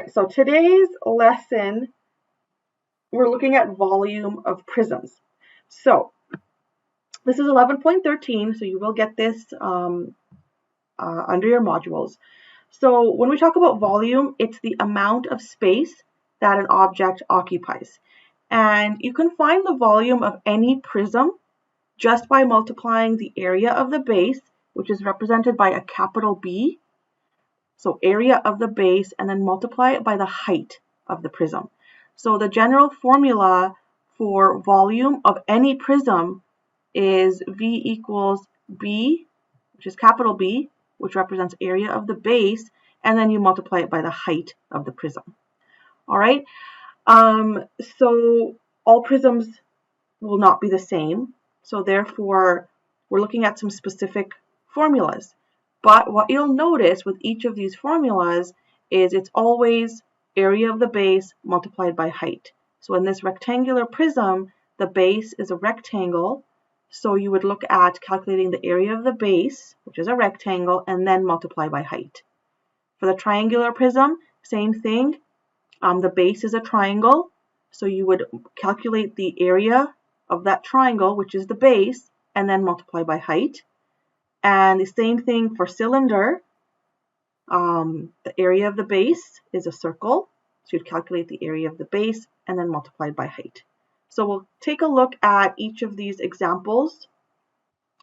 right, so today's lesson, we're looking at volume of prisms. So this is 11.13, so you will get this under your modules. So when we talk about volume, it's the amount of space that an object occupies. And you can find the volume of any prism just by multiplying the area of the base, which is represented by a capital B. So area of the base, and then multiply it by the height of the prism. So the general formula for volume of any prism is V equals B, which is capital B, which represents area of the base, and then you multiply it by the height of the prism. All right. So all prisms will not be the same. So therefore, we're looking at some specific formulas. But what you'll notice with each of these formulas is it's always area of the base multiplied by height. So in this rectangular prism, the base is a rectangle. So you would look at calculating the area of the base, which is a rectangle, and then multiply by height. For the triangular prism, same thing. The base is a triangle. So you would calculate the area of that triangle, which is the base, and then multiply by height. And the same thing for cylinder. The area of the base is a circle. So you'd calculate the area of the base and then multiply by height. So we'll take a look at each of these examples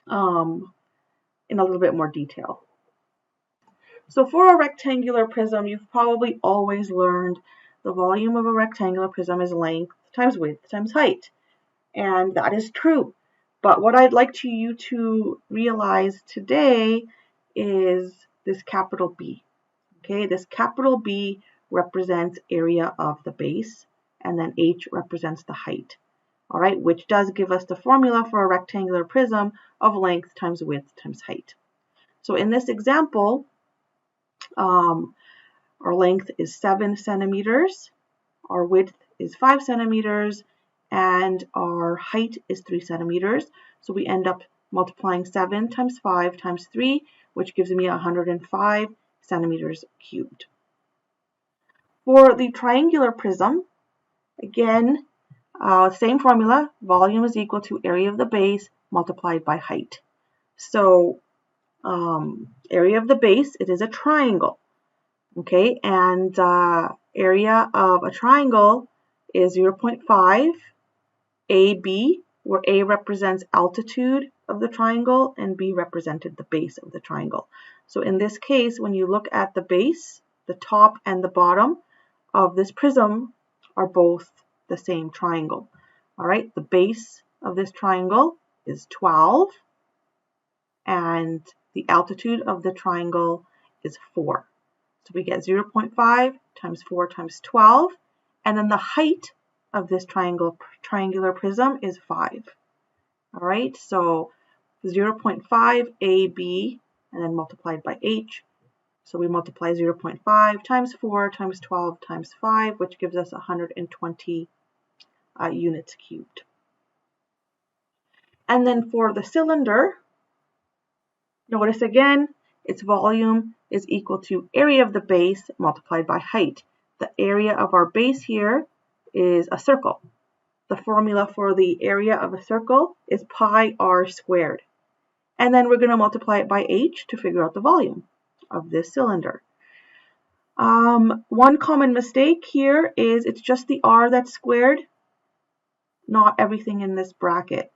in a little bit more detail. So for a rectangular prism, you've probably always learned the volume of a rectangular prism is length times width times height. And that is true. But what I'd like you to realize today is this capital B. Okay, this capital B represents area of the base, and then H represents the height. All right, which does give us the formula for a rectangular prism of length times width times height. So in this example, our length is 7 centimeters, our width is 5 centimeters, and our height is 3 centimeters. So we end up multiplying 7 times 5 times 3, which gives me 105 centimeters cubed. For the triangular prism, again, same formula, volume is equal to area of the base multiplied by height. So area of the base, it is a triangle. Okay, and area of a triangle is 0.5 AB, where A represents altitude of the triangle and B represented the base of the triangle. So in this case, when you look at the base, the top and the bottom of this prism are both the same triangle. All right, the base of this triangle is 12 and the altitude of the triangle is 4. So we get 0.5 times 4 times 12, and then the height of this triangular prism is 5. All right, so 0.5 AB and then multiplied by H. So we multiply 0.5 times 4 times 12 times 5, which gives us 120 units cubed. And then for the cylinder, notice again, its volume is equal to area of the base multiplied by height. The area of our base here is a circle. The formula for the area of a circle is pi r squared. And then we're going to multiply it by h to figure out the volume of this cylinder. One common mistake here is it's just the r that's squared, not everything in this bracket.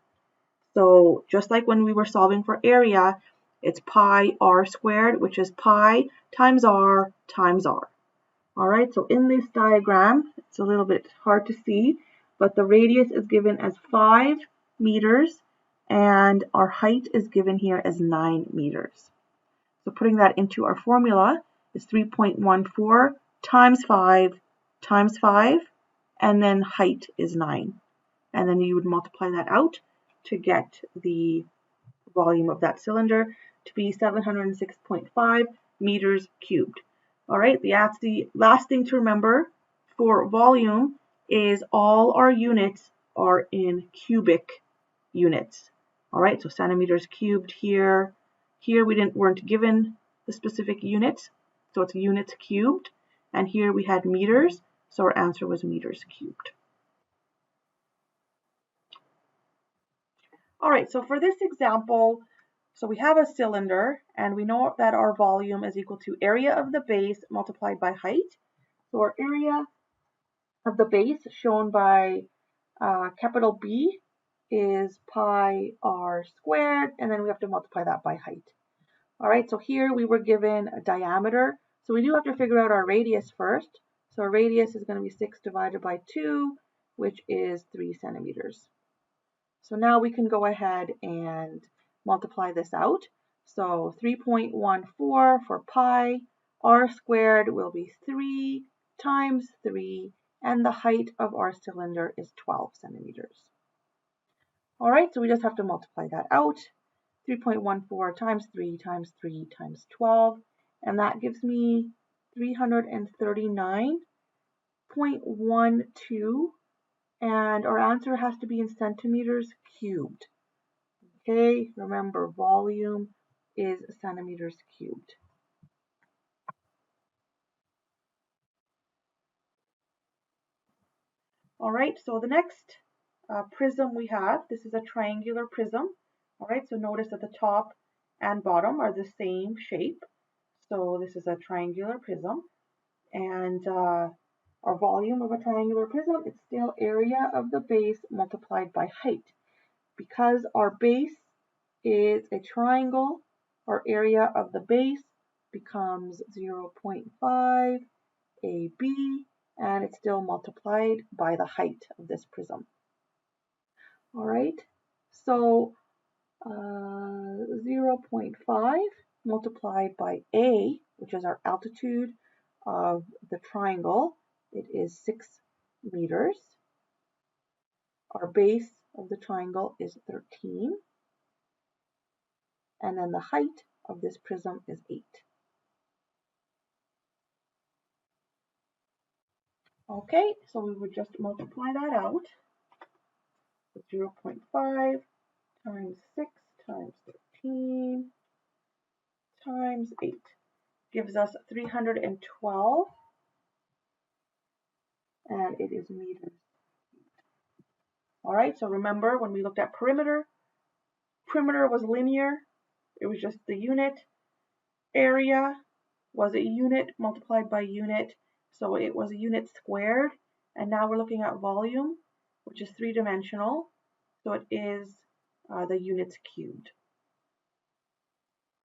So just like when we were solving for area, it's pi r squared, which is pi times r times r. All right, so in this diagram, it's a little bit hard to see, but the radius is given as 5 meters and our height is given here as 9 meters. So putting that into our formula is 3.14 times 5 times 5, and then height is 9. And then you would multiply that out to get the volume of that cylinder to be 706.5 meters cubed. All right, that's the last thing to remember for volume is all our units are in cubic units. All right, so centimeters cubed here. Here we weren't given the specific units, so it's units cubed. and here we had meters, so our answer was meters cubed. All right, so for this example, so we have a cylinder, and we know that our volume is equal to area of the base multiplied by height. So our area of the base, shown by capital B, is pi r squared, and then we have to multiply that by height. All right, so here we were given a diameter, so we do have to figure out our radius first. So our radius is going to be 6 divided by 2, which is 3 centimeters. So now we can go ahead and multiply this out. So 3.14 for pi, r squared will be 3 times 3, and the height of our cylinder is 12 centimeters. All right, so we just have to multiply that out. 3.14 times 3 times 3 times 12, and that gives me 339.12, and our answer has to be in centimeters cubed. Okay, remember volume is centimeters cubed. All right, so the next prism we have, this is a triangular prism. All right, so notice that the top and bottom are the same shape. So this is a triangular prism, and our volume of a triangular prism is still area of the base multiplied by height. Because our base is a triangle, our area of the base becomes 0.5 AB, and it's still multiplied by the height of this prism. All right, so 0.5 multiplied by A, which is our altitude of the triangle, it is 6 meters. Our base of the triangle is 13. And then the height of this prism is 8. Okay, so we would just multiply that out. 0.5 times 6 times 13 times 8 gives us 312, and it is meters. All right, so remember when we looked at perimeter was linear, it was just the unit. Area was a unit multiplied by unit, so it was a unit squared. And now we're looking at volume, which is 3-dimensional, so it is the units cubed.